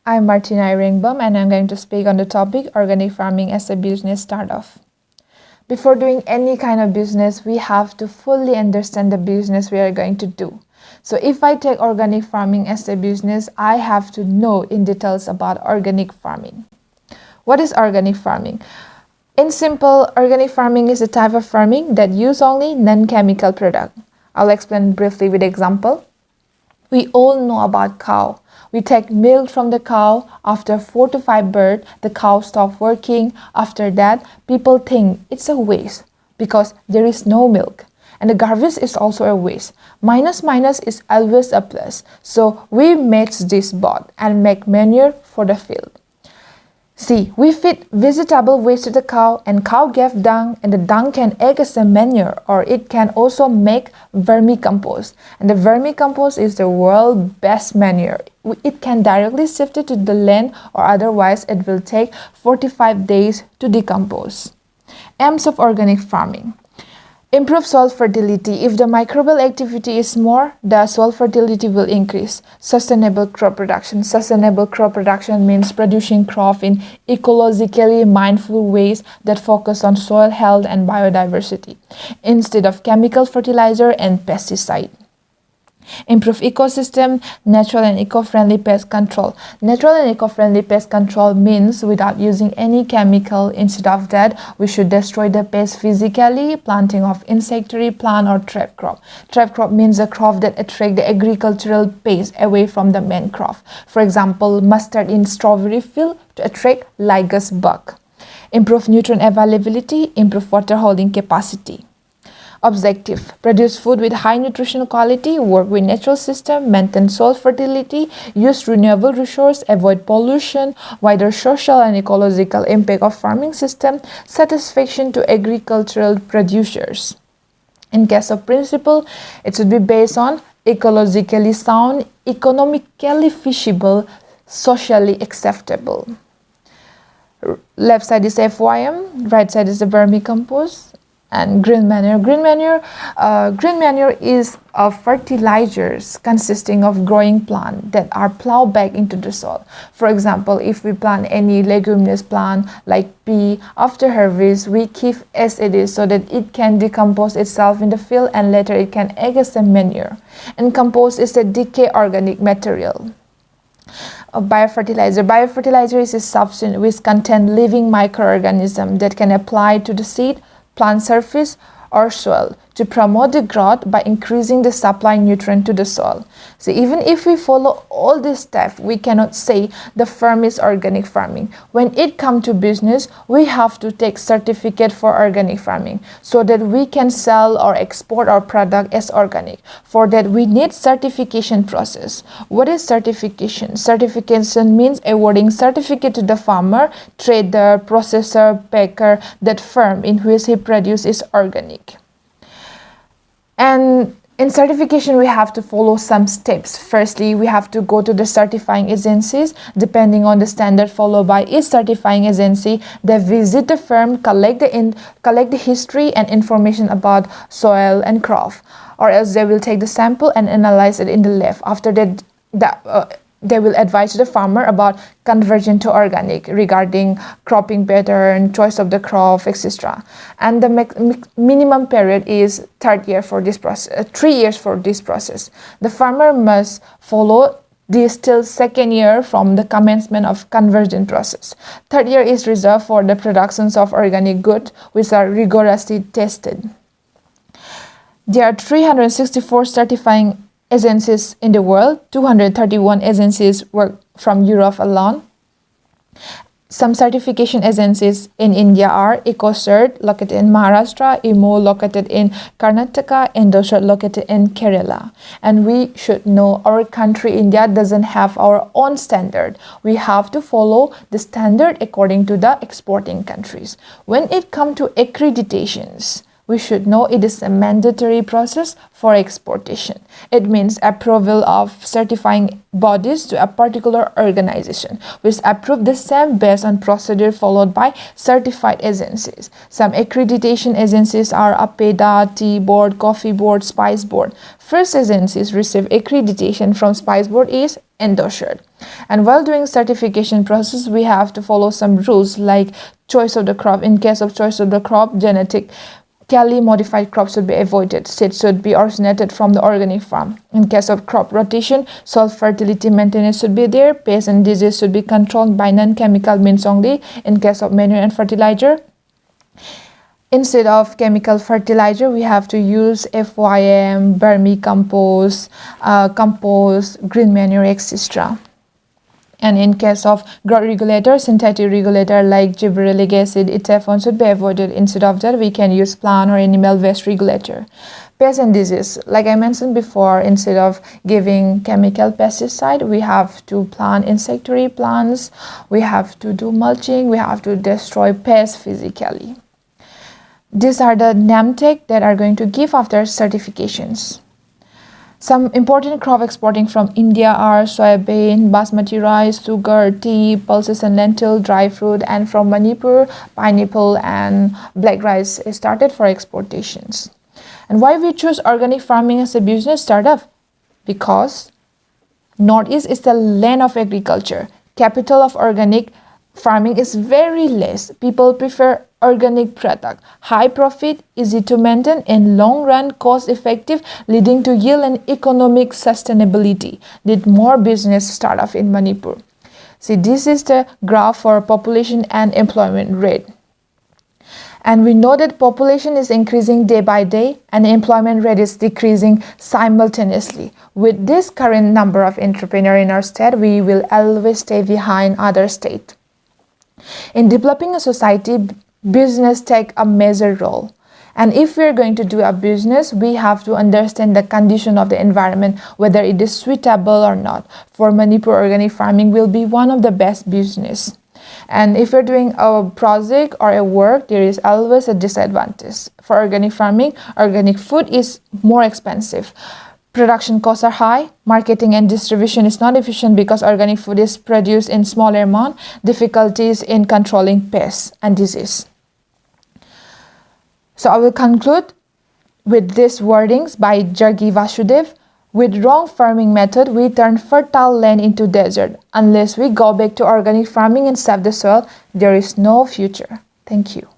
I'm Martina Irengbam and I'm going to speak on the topic organic farming as a business startup. Before doing any kind of business, we have to fully understand the business we are going to do. So if I take organic farming as a business, I have to know in details about organic farming. What is organic farming? In simple, organic farming is a type of farming that use only non-chemical product. I'll explain briefly with example. We all know about cow. We take milk from the cow. After 4 to 5 births, the cow stops working. After that, people think it's a waste because there is no milk. And the garbage is also a waste. Minus is always a plus. So we mix this both and make manure for the field. See, we feed vegetable waste to the cow and cow gave dung and the dung can act as a manure or it can also make vermicompost. And the vermicompost is the world's best manure. It can directly shift it to the land or otherwise it will take 45 days to decompose. Aims of organic farming. Improve soil fertility. If the microbial activity is more, the soil fertility will increase. Sustainable crop production. Sustainable crop production means producing crop in ecologically mindful ways that focus on soil health and biodiversity, instead of chemical fertilizer and pesticide. Improve ecosystem, natural and eco-friendly pest control. Natural and eco-friendly pest control means without using any chemical. Instead of that, we should destroy the pest physically, planting of insectary plant or trap crop. Trap crop means a crop that attract the agricultural pest away from the main crop. For example, mustard in strawberry field to attract lygus bug. Improve nutrient availability, improve water holding capacity. Objective: produce food with high nutritional quality, work with natural system, maintain soil fertility, use renewable resource, avoid pollution, wider social and ecological impact of farming system, satisfaction to agricultural producers. In case of principle, it should be based on ecologically sound, economically feasible, socially acceptable. Left side is FYM, right side is the vermicompost. And green manure. Green manure is fertilizers consisting of growing plants that are plowed back into the soil. For example, if we plant any leguminous plant like pea, after harvest, we keep as it is so that it can decompose itself in the field and later it can act as a manure. And compost is a decay organic material. Biofertilizer. Biofertilizer is a substance which contains living microorganisms that can apply to the seed, plant surface or soil to promote the growth by increasing the supply nutrient to the soil. So even if we follow all these steps, we cannot say the farm is organic farming. When it comes to business, we have to take certificate for organic farming so that we can sell or export our product as organic. For that, we need certification process. What is certification? Certification means awarding certificate to the farmer, trader, processor, packer, that firm in which he produces is organic. And in certification, we have to follow some steps. Firstly, we have to go to the certifying agencies. Depending on the standard followed by each certifying agency, they visit the firm, collect the history and information about soil and crop, or else they will take the sample and analyze it in the lab. After that, they will advise the farmer about conversion to organic regarding cropping pattern, choice of the crop, etc. And the minimum period is 3 years for this process. 3 years for this process. The farmer must follow this till 2nd year from the commencement of conversion process. 3rd year is reserved for the productions of organic goods which are rigorously tested. There are 364 certifying agencies in the world. 231 agencies work from Europe alone. Some certification agencies in India are EcoCert, located in Maharashtra, IMO, located in Karnataka, EndoCert, located in Kerala. And we should know our country, India, doesn't have our own standard. We have to follow the standard according to the exporting countries. When it comes to accreditations, we should know it is a mandatory process for exportation. It means approval of certifying bodies to a particular organization, which approve the same based on procedure followed by certified agencies. Some accreditation agencies are APEDA, Tea Board, Coffee Board, Spice Board. First agencies receive accreditation from Spice Board is EndoCert. And while doing certification process, we have to follow some rules like choice of the crop. In case of choice of the crop, genetically modified crops should be avoided. Seeds should be originated from the organic farm. In case of crop rotation, soil fertility maintenance should be there. Pests and disease should be controlled by non-chemical means only. In case of manure and fertilizer, instead of chemical fertilizer, we have to use FYM, vermicompost, compost, green manure, etc. And in case of growth regulator, synthetic regulator like gibberellic acid, ethaphone should be avoided. Instead of that, we can use plant or animal waste regulator. Pests and disease, like I mentioned before, instead of giving chemical pesticide, we have to plant insectary plants, we have to do mulching, we have to destroy pests physically. These are the name tag that are going to give after certifications. Some important crop exporting from India are soybean, basmati rice, sugar, tea, pulses and lentil, dry fruit, and from Manipur, pineapple and black rice is started for exportations. And why we choose organic farming as a business startup? Because Northeast is the land of agriculture. Capital of organic farming is very less. People prefer organic product, high profit, easy to maintain, and long run cost effective, leading to yield and economic sustainability. Need more business startup in Manipur. See, this is the graph for population and employment rate. And we know that population is increasing day by day and employment rate is decreasing simultaneously. With this current number of entrepreneurs in our state, we will always stay behind other states. In developing a society, business take a major role. And if we are going to do a business, we have to understand the condition of the environment, whether it is suitable or not. For Manipur, organic farming will be one of the best business. And if you're doing a project or a work, there is always a disadvantage. For organic farming, organic food is more expensive. Production costs are high, marketing and distribution is not efficient because organic food is produced in smaller amount, difficulties in controlling pests and disease. So I will conclude with these wordings by Jargi Vasudev. With wrong farming method, we turn fertile land into desert. Unless we go back to organic farming and save the soil, there is no future. Thank you.